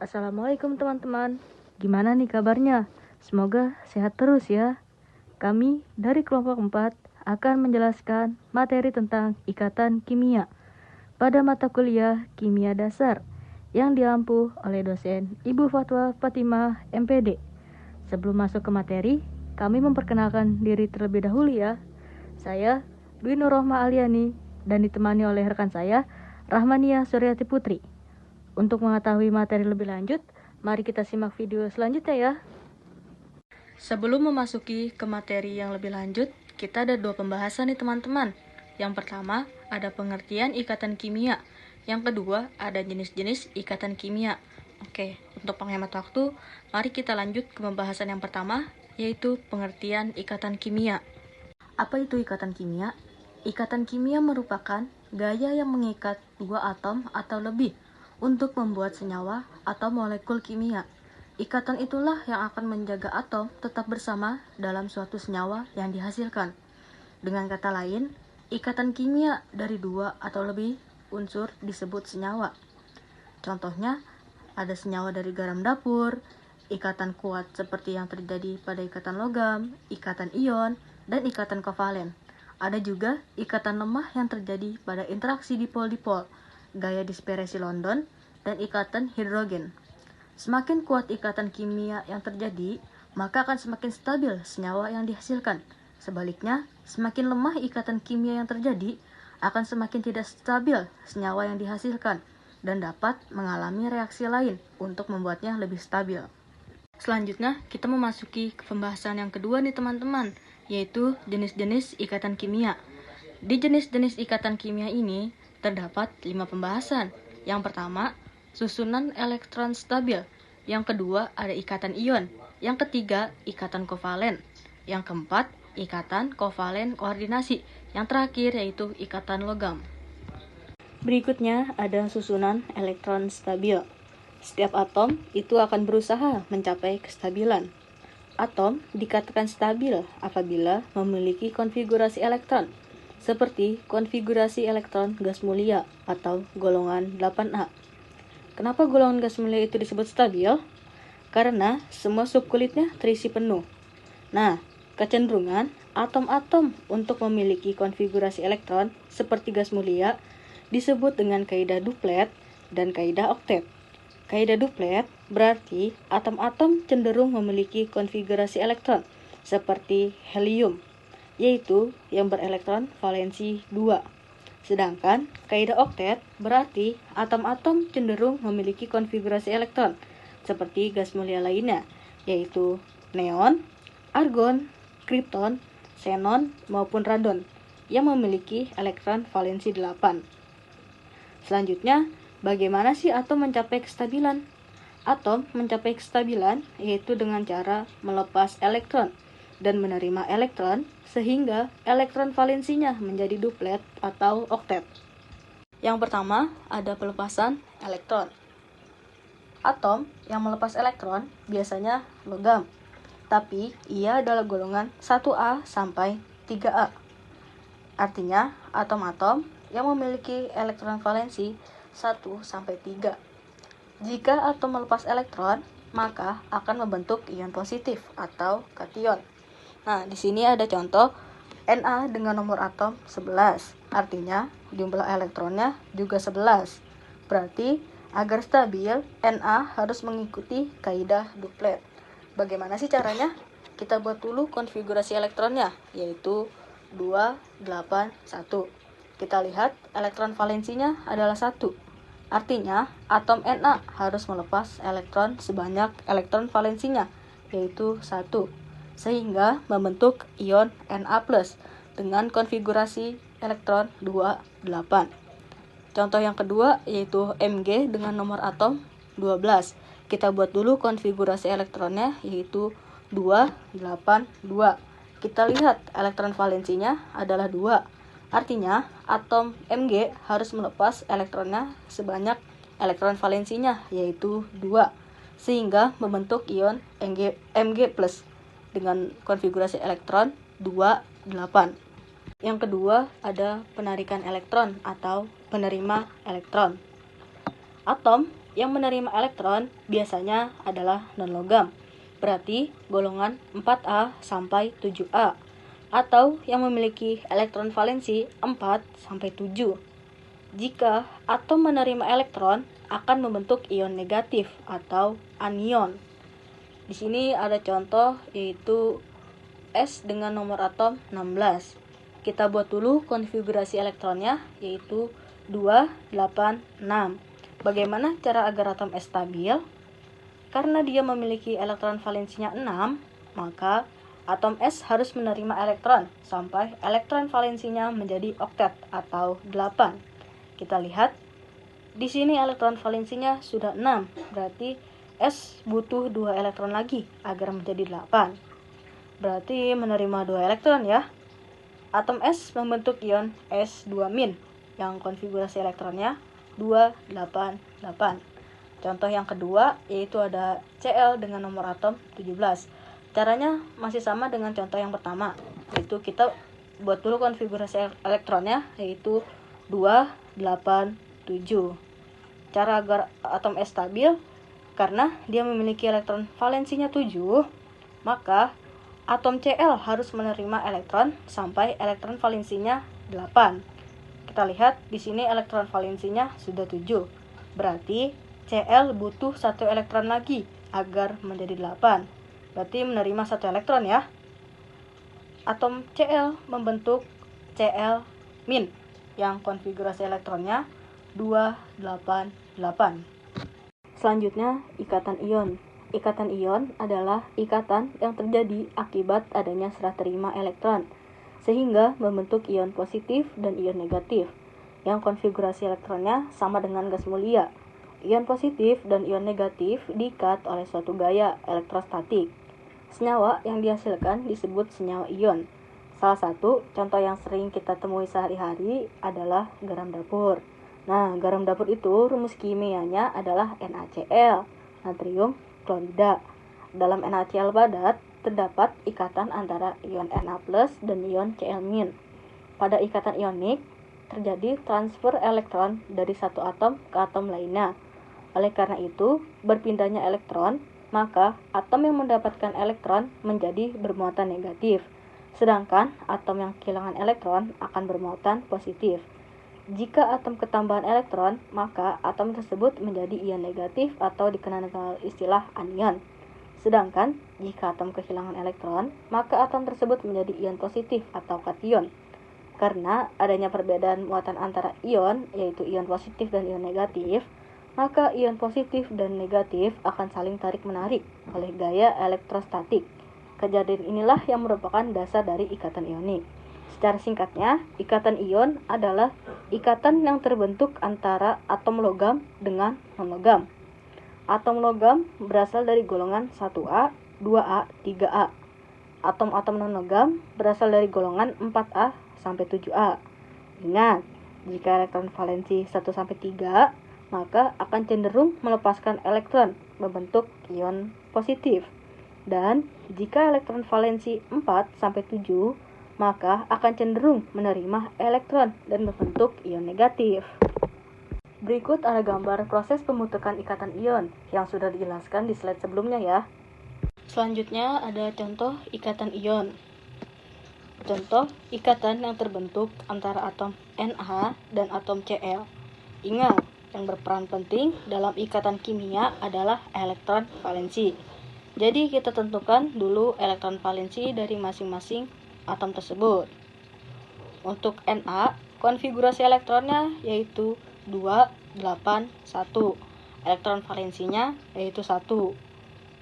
Assalamualaikum teman-teman. Gimana nih kabarnya? Semoga sehat terus ya. Kami dari kelompok 4 akan menjelaskan materi tentang ikatan kimia pada mata kuliah Kimia Dasar yang diampu oleh dosen Ibu Fatwa Fatimah MPD. Sebelum masuk ke materi, kami memperkenalkan diri terlebih dahulu ya. Saya Dwi Nurrohma Aliani dan ditemani oleh rekan saya Rahmania Suryati Putri. Untuk mengetahui materi lebih lanjut, mari kita simak video selanjutnya ya. Sebelum memasuki ke materi yang lebih lanjut, kita ada 2 pembahasan nih teman-teman. Yang pertama, ada pengertian ikatan kimia. Yang kedua, ada jenis-jenis ikatan kimia. Oke, untuk penghemat waktu, mari kita lanjut ke pembahasan yang pertama, yaitu pengertian ikatan kimia. Apa itu ikatan kimia? Ikatan kimia merupakan gaya yang mengikat 2 atom atau lebih untuk membuat senyawa atau molekul kimia. Ikatan itulah yang akan menjaga atom tetap bersama dalam suatu senyawa yang dihasilkan. Dengan kata lain, ikatan kimia dari 2 atau lebih unsur disebut senyawa. Contohnya, ada senyawa dari garam dapur, ikatan kuat seperti yang terjadi pada ikatan logam, ikatan ion, dan ikatan kovalen. Ada juga ikatan lemah yang terjadi pada interaksi dipol-dipol, gaya dispersi London, dan ikatan hidrogen. Semakin kuat ikatan kimia yang terjadi, maka akan semakin stabil senyawa yang dihasilkan. Sebaliknya, semakin lemah ikatan kimia yang terjadi, akan semakin tidak stabil senyawa yang dihasilkan dan dapat mengalami reaksi lain untuk membuatnya lebih stabil. Selanjutnya, kita memasuki ke pembahasan yang kedua nih teman-teman, yaitu jenis-jenis ikatan kimia. Di jenis-jenis ikatan kimia ini, terdapat 5 pembahasan. Yang pertama, susunan elektron stabil. Yang kedua, ada ikatan ion. Yang ketiga, ikatan kovalen. Yang keempat, ikatan kovalen koordinasi. Yang terakhir, yaitu ikatan logam. Berikutnya, ada susunan elektron stabil. Setiap atom itu akan berusaha mencapai kestabilan. Atom dikatakan stabil apabila memiliki konfigurasi elektron, seperti konfigurasi elektron gas mulia atau golongan 8A. Kenapa golongan gas mulia itu disebut stabil? Karena semua subkulitnya terisi penuh. Nah, kecenderungan atom-atom untuk memiliki konfigurasi elektron seperti gas mulia disebut dengan kaidah duplet dan kaidah oktet. Kaidah duplet berarti atom-atom cenderung memiliki konfigurasi elektron seperti helium, yaitu yang berelektron valensi 2. Sedangkan kaidah oktet berarti atom-atom cenderung memiliki konfigurasi elektron seperti gas mulia lainnya, yaitu neon, argon, kripton, xenon maupun radon yang memiliki elektron valensi 8. Selanjutnya, bagaimana sih atom mencapai kestabilan? Atom mencapai kestabilan yaitu dengan cara melepas elektron dan menerima elektron sehingga elektron valensinya menjadi duplet atau oktet. Yang pertama, ada pelepasan elektron. Atom yang melepas elektron biasanya logam, tapi ia adalah golongan 1A sampai 3A. Artinya, atom-atom yang memiliki elektron valensi 1 sampai 3. Jika atom melepas elektron, maka akan membentuk ion positif atau kation. Nah, di sini ada contoh Na dengan nomor atom 11. Artinya, jumlah elektronnya juga 11. Berarti, agar stabil, Na harus mengikuti kaidah duplet. Bagaimana sih caranya? Kita buat dulu konfigurasi elektronnya, yaitu 2, 8, 1. Kita lihat elektron valensinya adalah 1. Artinya, atom Na harus melepas elektron sebanyak elektron valensinya, yaitu 1. Sehingga membentuk ion Na+, dengan konfigurasi elektron 2, 8. Contoh yang kedua yaitu Mg dengan nomor atom 12. Kita buat dulu konfigurasi elektronnya, yaitu 2, 8, 2. Kita lihat elektron valensinya adalah 2. Artinya, atom Mg harus melepas elektronnya sebanyak elektron valensinya, yaitu 2, sehingga membentuk ion Mg+ dengan konfigurasi elektron 2, 8. Yang kedua, ada penarikan elektron atau penerima elektron. Atom yang menerima elektron biasanya adalah non-logam, berarti golongan 4A sampai 7A, atau yang memiliki elektron valensi 4 sampai 7. Jika atom menerima elektron akan membentuk ion negatif atau anion. Di sini ada contoh yaitu S dengan nomor atom 16. Kita buat dulu konfigurasi elektronnya yaitu 2, 8, 6. Bagaimana cara agar atom S stabil? Karena dia memiliki elektron valensinya 6, maka atom S harus menerima elektron sampai elektron valensinya menjadi oktet atau 8. Kita lihat di sini elektron valensinya sudah 6, berarti S butuh 2 elektron lagi agar menjadi 8. Berarti menerima 2 elektron ya. Atom S membentuk ion S2- yang konfigurasi elektronnya 288. Contoh yang kedua yaitu ada Cl dengan nomor atom 17. Caranya masih sama dengan contoh yang pertama, yaitu kita buat dulu konfigurasi elektronnya yaitu 287. Cara agar atom S stabil, karena dia memiliki elektron valensinya 7, maka atom Cl harus menerima elektron sampai elektron valensinya 8. Kita lihat di sini elektron valensinya sudah 7. Berarti Cl butuh 1 elektron lagi agar menjadi 8. Berarti menerima 1 elektron ya. Atom Cl membentuk Cl- yang konfigurasi elektronnya 288. Selanjutnya, ikatan ion. Ikatan ion adalah ikatan yang terjadi akibat adanya serah terima elektron, sehingga membentuk ion positif dan ion negatif, yang konfigurasi elektronnya sama dengan gas mulia. Ion positif dan ion negatif diikat oleh suatu gaya elektrostatik. Senyawa yang dihasilkan disebut senyawa ion. Salah satu contoh yang sering kita temui sehari-hari adalah garam dapur. Nah, garam dapur itu rumus kimianya adalah NaCl, natrium klorida. Dalam NaCl padat terdapat ikatan antara ion Na+ dan ion Cl-. Pada ikatan ionik terjadi transfer elektron dari satu atom ke atom lainnya. Oleh karena itu, berpindahnya elektron, maka atom yang mendapatkan elektron menjadi bermuatan negatif, sedangkan atom yang kehilangan elektron akan bermuatan positif. Jika atom ketambahan elektron, maka atom tersebut menjadi ion negatif atau dikenal dengan istilah anion. Sedangkan jika atom kehilangan elektron, maka atom tersebut menjadi ion positif atau kation. Karena adanya perbedaan muatan antara ion, yaitu ion positif dan ion negatif, maka ion positif dan negatif akan saling tarik-menarik oleh gaya elektrostatik. Kejadian inilah yang merupakan dasar dari ikatan ionik. Secara singkatnya, ikatan ion adalah ikatan yang terbentuk antara atom logam dengan non-logam. Atom logam berasal dari golongan 1A, 2A, 3A. Atom-atom non-logam berasal dari golongan 4A sampai 7A. Ingat, jika elektron valensi 1 sampai 3, maka akan cenderung melepaskan elektron membentuk ion positif. Dan jika elektron valensi 4 sampai 7, maka akan cenderung menerima elektron dan membentuk ion negatif. Berikut ada gambar proses pembentukan ikatan ion yang sudah dijelaskan di slide sebelumnya ya. Selanjutnya ada contoh ikatan ion. Contoh ikatan yang terbentuk antara atom Na dan atom Cl. Ingat, yang berperan penting dalam ikatan kimia adalah elektron valensi. Jadi kita tentukan dulu elektron valensi dari masing-masing atom tersebut. Untuk Na, konfigurasi elektronnya yaitu 281. Elektron valensinya yaitu 1.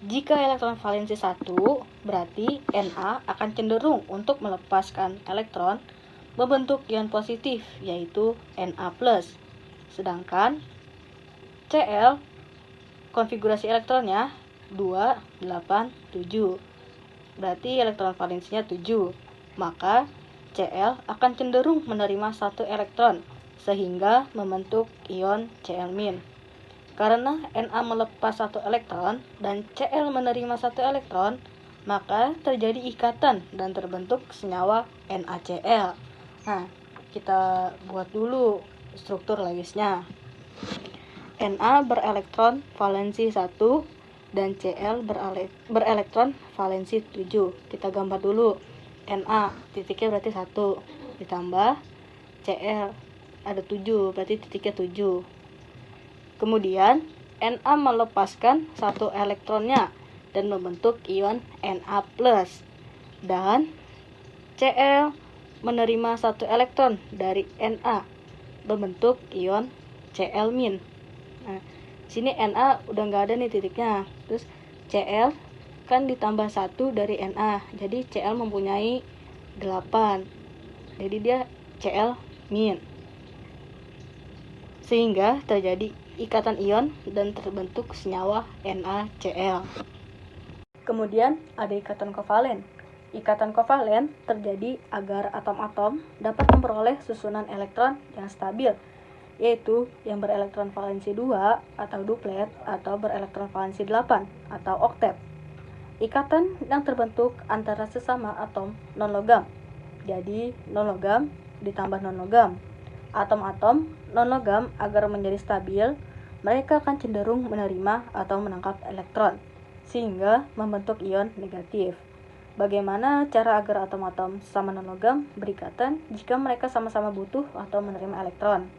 Jika elektron valensi 1, berarti Na akan cenderung untuk melepaskan elektron membentuk ion positif yaitu Na+. Sedangkan Cl, konfigurasi elektronnya 287. Berarti elektron valensinya 7. Maka Cl akan cenderung menerima 1 elektron sehingga membentuk ion Cl-. Karena Na melepas 1 elektron dan Cl menerima 1 elektron, maka terjadi ikatan dan terbentuk senyawa NaCl. Nah, kita buat dulu struktur Lewisnya. Na berelektron valensi 1 dan Cl berelektron valensi 7. Kita gambar dulu. Na titiknya berarti 1 ditambah Cl ada 7, berarti titiknya 7. Kemudian Na melepaskan satu elektronnya dan membentuk ion Na+. Dan Cl menerima satu elektron dari Na berbentuk ion Cl-. Nah, sini Na udah nggak ada nih titiknya. Terus Cl kan ditambah 1 dari Na. Jadi Cl mempunyai 8. Jadi dia Cl-. Sehingga terjadi ikatan ion dan terbentuk senyawa NaCl. Kemudian ada ikatan kovalen. Ikatan kovalen terjadi agar atom-atom dapat memperoleh susunan elektron yang stabil, yaitu yang berelektron valensi 2 atau duplet atau berelektron valensi 8 atau oktet. Ikatan yang terbentuk antara sesama atom non-logam. Jadi non-logam ditambah non-logam. Atom-atom non-logam agar menjadi stabil, mereka akan cenderung menerima atau menangkap elektron, sehingga membentuk ion negatif. Bagaimana cara agar atom-atom sesama non-logam berikatan jika mereka sama-sama butuh atau menerima elektron?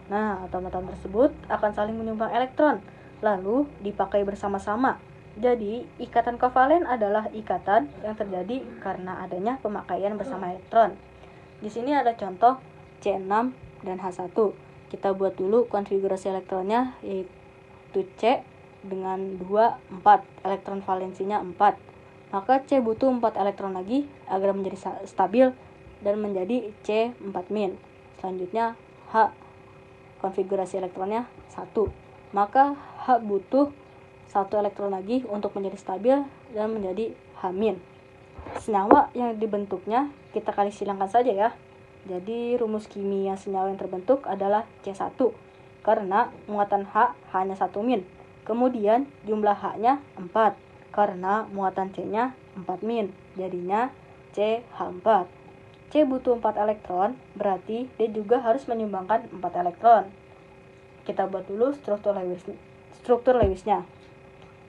Nah, atom-atom tersebut akan saling menyumbang elektron, lalu dipakai bersama-sama. Jadi, ikatan kovalen adalah ikatan yang terjadi karena adanya pemakaian bersama elektron. Di sini ada contoh C6 dan H1. Kita buat dulu konfigurasi elektronnya, yaitu C dengan 2, 4. Elektron valensinya 4. Maka C butuh 4 elektron lagi agar menjadi stabil dan menjadi C4-. Selanjutnya H, konfigurasi elektronnya 1. Maka H butuh 1 elektron lagi untuk menjadi stabil dan menjadi H-. Senyawa yang dibentuknya kita kali silangkan saja ya. Jadi rumus kimia senyawa yang terbentuk adalah C1 karena muatan H hanya 1-. Kemudian jumlah H-nya 4 karena muatan C-nya 4-. Jadinya CH4. C butuh 4 elektron, berarti dia juga harus menyumbangkan 4 elektron. Kita buat dulu struktur Lewisnya.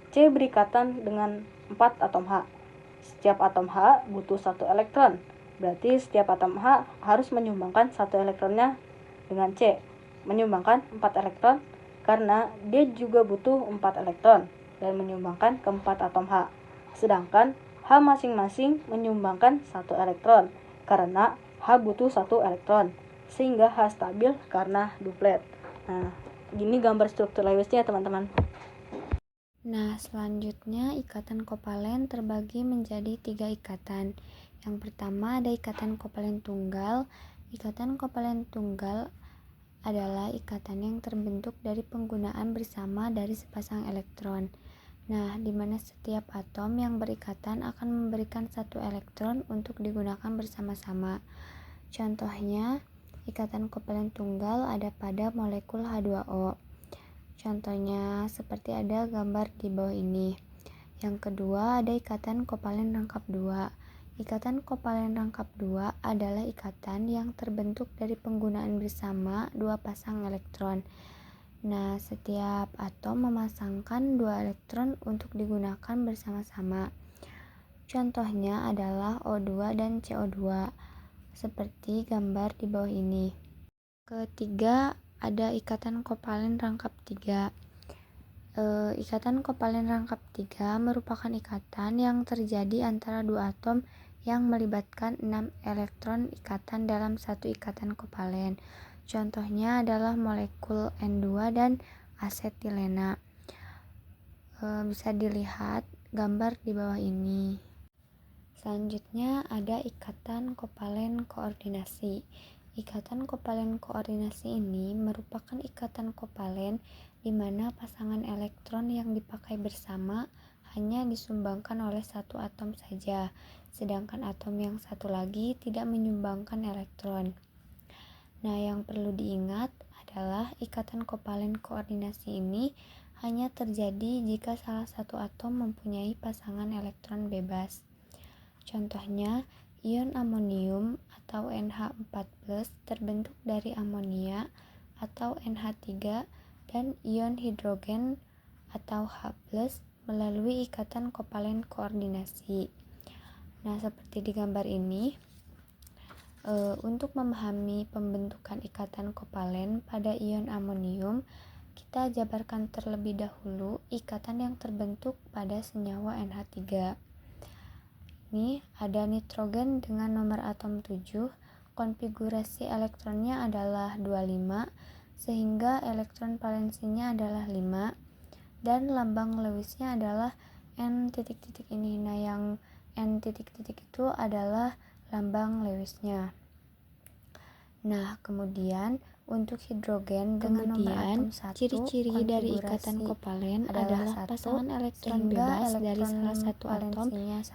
C berikatan dengan 4 atom H. Setiap atom H butuh 1 elektron. Berarti setiap atom H harus menyumbangkan 1 elektronnya dengan C. Menyumbangkan 4 elektron karena dia juga butuh 4 elektron dan menyumbangkan ke 4 atom H. Sedangkan H masing-masing menyumbangkan 1 elektron karena H butuh 1 elektron. Sehingga H stabil karena duplet. Nah, gini gambar struktur Lewisnya teman-teman. Nah, selanjutnya ikatan kovalen terbagi menjadi 3 ikatan. Yang pertama ada ikatan kovalen tunggal. Ikatan kovalen tunggal adalah ikatan yang terbentuk dari penggunaan bersama dari sepasang elektron. Nah, di mana setiap atom yang berikatan akan memberikan 1 elektron untuk digunakan bersama-sama. Contohnya, ikatan kovalen tunggal ada pada molekul H2O. Contohnya seperti ada gambar di bawah ini. Yang kedua ada ikatan kovalen rangkap 2. Ikatan kovalen rangkap 2 adalah ikatan yang terbentuk dari penggunaan bersama 2 pasang elektron. Nah, setiap atom memasangkan 2 elektron untuk digunakan bersama-sama. Contohnya adalah O2 dan CO2, seperti gambar di bawah ini. Ketiga, ada ikatan kovalen rangkap 3. Ikatan kovalen rangkap 3 merupakan ikatan yang terjadi antara 2 atom yang melibatkan 6 elektron ikatan dalam satu ikatan kovalen. Contohnya adalah molekul N2 dan asetilena. Bisa dilihat gambar di bawah ini. Selanjutnya ada ikatan kovalen koordinasi. Ikatan kovalen koordinasi ini merupakan ikatan kovalen di mana pasangan elektron yang dipakai bersama hanya disumbangkan oleh satu atom saja, sedangkan atom yang satu lagi tidak menyumbangkan elektron. Nah, yang perlu diingat adalah ikatan kovalen koordinasi ini hanya terjadi jika salah satu atom mempunyai pasangan elektron bebas. Contohnya, ion amonium atau NH4+ terbentuk dari amonia atau NH3 dan ion hidrogen atau H+ melalui ikatan kovalen koordinasi. Nah, seperti di gambar ini, untuk memahami pembentukan ikatan kovalen pada ion amonium, kita jabarkan terlebih dahulu ikatan yang terbentuk pada senyawa NH3. Ini ada nitrogen dengan nomor atom 7, konfigurasi elektronnya adalah 25, sehingga elektron valensinya adalah 5, dan lambang Lewisnya adalah N titik-titik ini. Nah, yang N titik-titik itu adalah lambang Lewisnya. Nah, kemudian untuk hidrogen dengan nomor atom 1, ciri-ciri dari ikatan kovalen adalah pasangan elektron bebas dari salah satu atom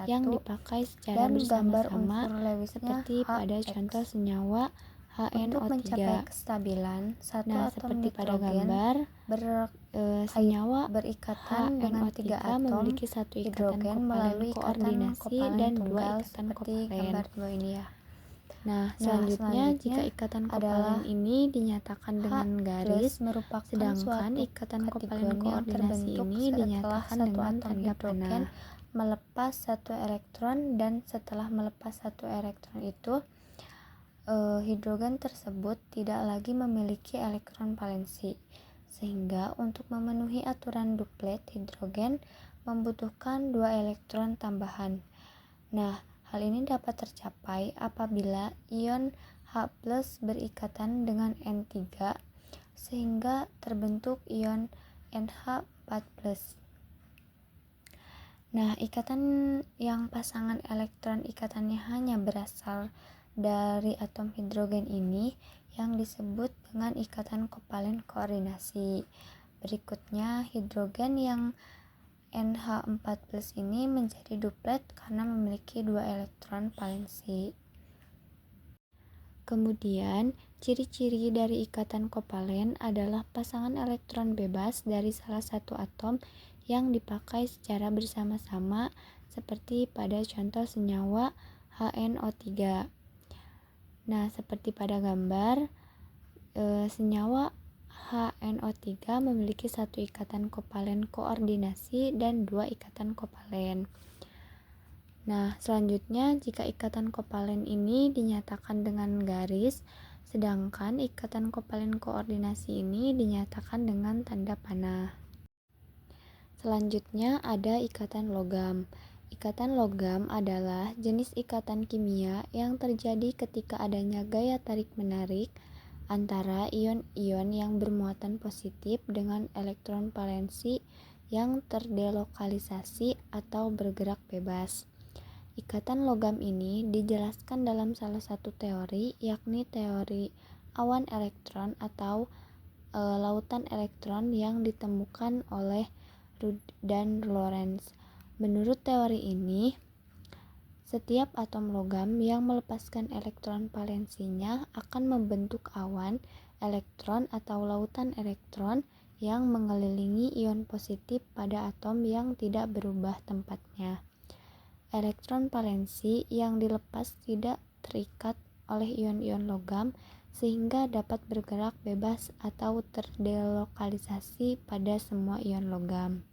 yang dipakai secara bersama-sama seperti pada contoh senyawa HNO3. Untuk mencapai kestabilan, satu Nah, atom seperti pada nitrogen gambar, senyawa berikatan dengan 3 HNO3 atom memiliki satu ikatan hidrogen kovalen melalui koordinasi ikatan dan tunggal dua ikatan seperti kovalen. gambar 2 ini ya. Nah, selanjutnya jika ikatan kovalen ini dinyatakan dengan garis, sedangkan ikatan kovalen koordinasi ini dinyatakan dengan tanda panah. Melepas satu elektron, dan setelah melepas satu elektron itu hidrogen tersebut tidak lagi memiliki elektron valensi, sehingga untuk memenuhi aturan duplet hidrogen membutuhkan 2 elektron tambahan. Nah, hal ini dapat tercapai apabila ion H+ berikatan dengan N3 sehingga terbentuk ion NH4+. Nah, ikatan yang pasangan elektron ikatannya hanya berasal dari atom hidrogen ini yang disebut dengan ikatan kovalen koordinasi. Berikutnya, hidrogen yang NH4+ ini menjadi duplet karena memiliki 2 elektron valensi. Kemudian, ciri-ciri dari ikatan kovalen adalah pasangan elektron bebas dari salah satu atom yang dipakai secara bersama-sama seperti pada contoh senyawa HNO3. Nah, seperti pada gambar, senyawa HNO3 memiliki satu ikatan kovalen koordinasi dan 2 ikatan kovalen. Nah, selanjutnya jika ikatan kovalen ini dinyatakan dengan garis, sedangkan ikatan kovalen koordinasi ini dinyatakan dengan tanda panah. Selanjutnya ada ikatan logam. Ikatan logam adalah jenis ikatan kimia yang terjadi ketika adanya gaya tarik-menarik antara ion-ion yang bermuatan positif dengan elektron valensi yang terdelokalisasi atau bergerak bebas. Ikatan logam ini dijelaskan dalam salah satu teori, yakni teori awan elektron atau lautan elektron yang ditemukan oleh Rudd dan Lorentz. Menurut teori ini, setiap atom logam yang melepaskan elektron valensinya akan membentuk awan elektron atau lautan elektron yang mengelilingi ion positif pada atom yang tidak berubah tempatnya. Elektron valensi yang dilepas tidak terikat oleh ion-ion logam sehingga dapat bergerak bebas atau terdelokalisasi pada semua ion logam.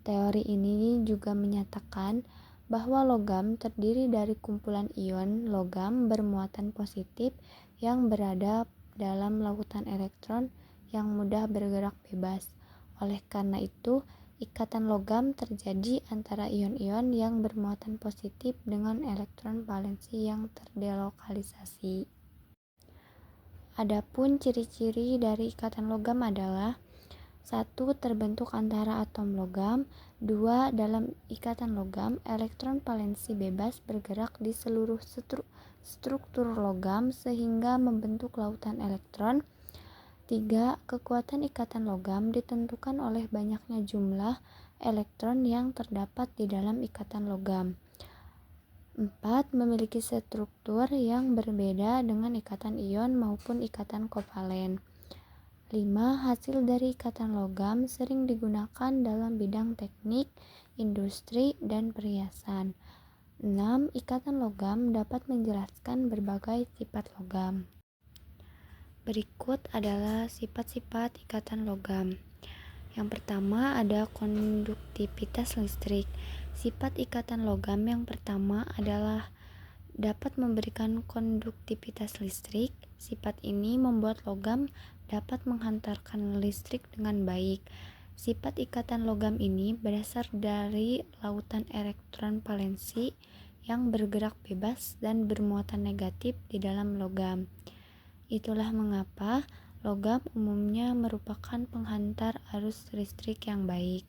Teori ini juga menyatakan bahwa logam terdiri dari kumpulan ion logam bermuatan positif yang berada dalam lautan elektron yang mudah bergerak bebas. Oleh karena itu, ikatan logam terjadi antara ion-ion yang bermuatan positif dengan elektron valensi yang terdelokalisasi. Adapun ciri-ciri dari ikatan logam adalah 1. Terbentuk antara atom logam. 2. Dalam ikatan logam, elektron valensi bebas bergerak di seluruh struktur logam sehingga membentuk lautan elektron. 3. Kekuatan ikatan logam ditentukan oleh banyaknya jumlah elektron yang terdapat di dalam ikatan logam. 4. Memiliki struktur yang berbeda dengan ikatan ion maupun ikatan kovalen. 5. Hasil dari ikatan logam sering digunakan dalam bidang teknik, industri, dan perhiasan. 6. Ikatan logam dapat menjelaskan berbagai sifat logam. Berikut adalah sifat-sifat ikatan logam. Yang pertama ada konduktivitas listrik. Sifat ikatan logam yang pertama adalah dapat memberikan konduktivitas listrik. Sifat ini membuat logam dapat menghantarkan listrik dengan baik. Sifat ikatan logam ini berasal dari lautan elektron valensi yang bergerak bebas dan bermuatan negatif di dalam logam. Itulah mengapa logam umumnya merupakan penghantar arus listrik yang baik.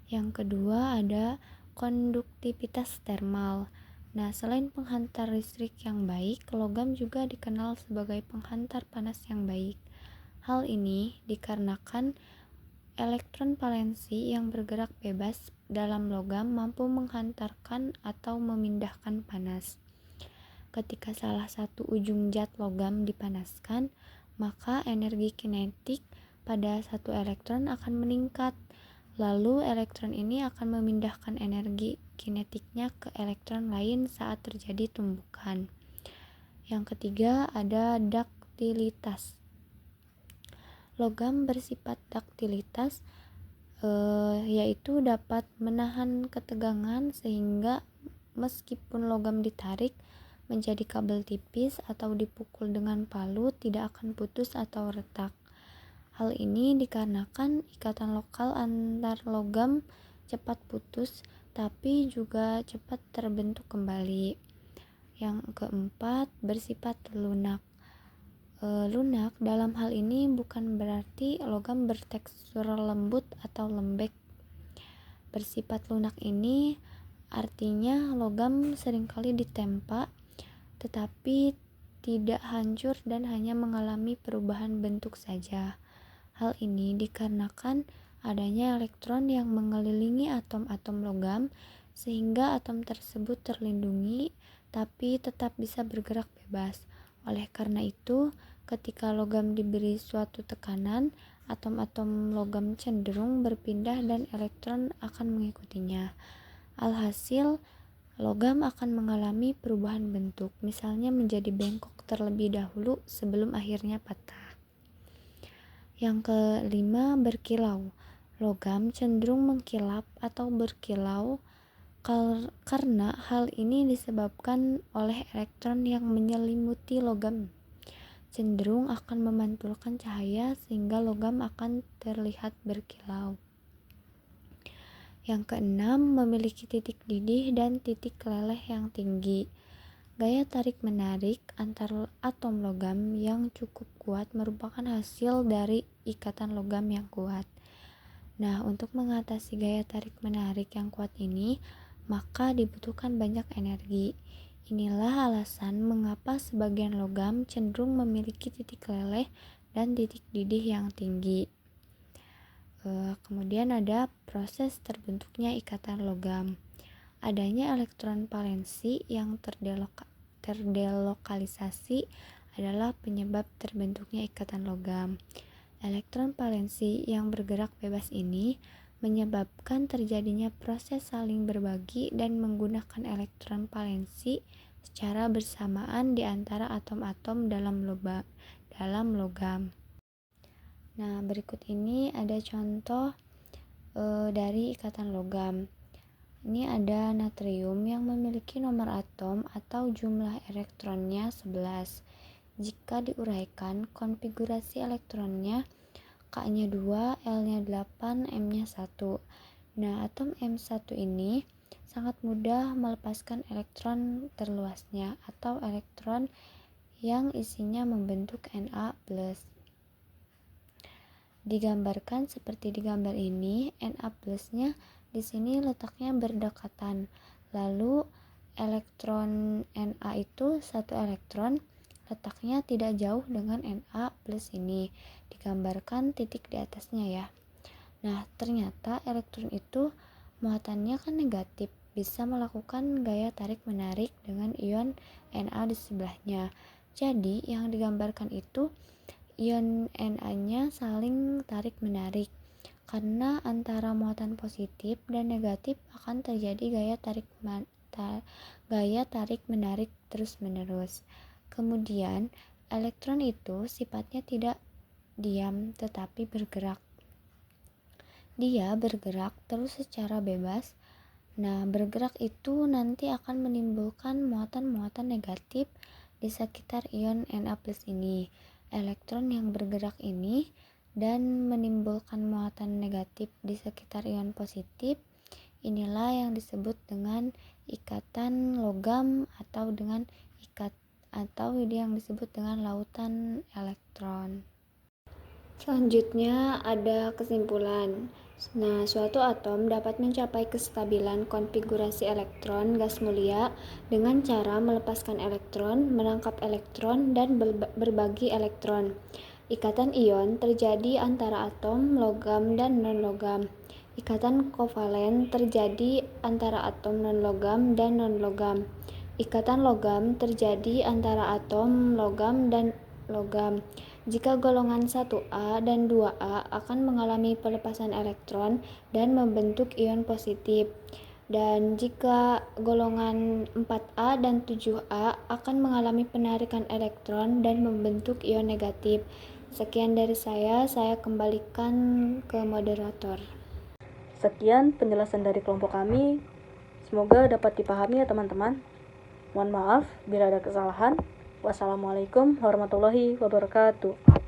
Yang kedua ada konduktivitas termal. Nah, selain penghantar listrik yang baik, logam juga dikenal sebagai penghantar panas yang baik. Hal ini dikarenakan elektron valensi yang bergerak bebas dalam logam mampu menghantarkan atau memindahkan panas. Ketika salah satu ujung zat logam dipanaskan, maka energi kinetik pada satu elektron akan meningkat. Lalu elektron ini akan memindahkan energi kinetiknya ke elektron lain saat terjadi tumbukan. Yang ketiga ada daktilitas. Logam bersifat daktilitas yaitu dapat menahan ketegangan sehingga meskipun logam ditarik menjadi kabel tipis atau dipukul dengan palu tidak akan putus atau retak. Hal ini dikarenakan ikatan lokal antar logam cepat putus tapi juga cepat terbentuk kembali. Yang keempat bersifat lunak. Lunak dalam hal ini bukan berarti logam bertekstur lembut atau lembek. Bersifat lunak ini artinya logam seringkali ditempa tetapi tidak hancur dan hanya mengalami perubahan bentuk saja. Hal ini dikarenakan adanya elektron yang mengelilingi atom-atom logam sehingga atom tersebut terlindungi tapi tetap bisa bergerak bebas. Oleh karena itu, ketika logam diberi suatu tekanan, atom-atom logam cenderung berpindah dan elektron akan mengikutinya. Alhasil, logam akan mengalami perubahan bentuk, misalnya menjadi bengkok terlebih dahulu sebelum akhirnya patah. Yang kelima berkilau. Logam cenderung mengkilap atau berkilau karena hal ini disebabkan oleh elektron yang menyelimuti logam cenderung akan memantulkan cahaya sehingga logam akan terlihat berkilau. Yang keenam memiliki titik didih dan titik leleh yang tinggi. Gaya tarik-menarik antar atom logam yang cukup kuat merupakan hasil dari ikatan logam yang kuat. Nah, untuk mengatasi gaya tarik-menarik yang kuat ini, maka dibutuhkan banyak energi. Inilah alasan mengapa sebagian logam cenderung memiliki titik leleh dan titik didih yang tinggi. Kemudian ada proses terbentuknya ikatan logam. Adanya elektron valensi yang terdelokalisasi adalah penyebab terbentuknya ikatan logam. Elektron valensi yang bergerak bebas ini menyebabkan terjadinya proses saling berbagi dan menggunakan elektron valensi secara bersamaan di antara atom-atom dalam logam. Nah, berikut ini ada contoh dari ikatan logam. Ini ada natrium yang memiliki nomor atom atau jumlah elektronnya 11. Jika diuraikan, konfigurasi elektronnya K-nya 2, L-nya 8, M-nya 1. Nah, atom M1 ini sangat mudah melepaskan elektron terluasnya atau elektron yang isinya membentuk Na+. Digambarkan seperti di gambar ini, Na+-nya di sini letaknya berdekatan. Lalu elektron Na itu satu elektron, letaknya tidak jauh dengan Na+ ini. Digambarkan titik di atasnya ya. Nah, ternyata elektron itu muatannya kan negatif, bisa melakukan gaya tarik-menarik dengan ion Na di sebelahnya. Jadi, yang digambarkan itu ion Na-nya saling tarik-menarik. Karena antara muatan positif dan negatif akan terjadi gaya tarik-menarik terus-menerus. Kemudian, Elektron itu sifatnya tidak diam tetapi bergerak. Dia bergerak terus secara bebas. Nah, bergerak itu nanti akan menimbulkan muatan-muatan negatif di sekitar ion Na+ ini. Elektron yang bergerak ini dan menimbulkan muatan negatif di sekitar ion positif, inilah yang disebut dengan ikatan logam atau yang disebut dengan lautan elektron. Selanjutnya ada kesimpulan. Nah, suatu atom dapat mencapai kestabilan konfigurasi elektron gas mulia dengan cara melepaskan elektron, menangkap elektron, dan berbagi elektron. Ikatan ion terjadi antara atom logam dan non-logam. Ikatan kovalen terjadi antara atom non-logam dan non-logam. Ikatan logam terjadi antara atom logam dan logam. Jika golongan 1A dan 2A akan mengalami pelepasan elektron dan membentuk ion positif. Dan jika golongan 4A dan 7A akan mengalami penarikan elektron dan membentuk ion negatif. Sekian dari saya kembalikan ke moderator. Sekian penjelasan dari kelompok kami. Semoga dapat dipahami ya teman-teman. Mohon maaf bila ada kesalahan. Wassalamualaikum warahmatullahi wabarakatuh.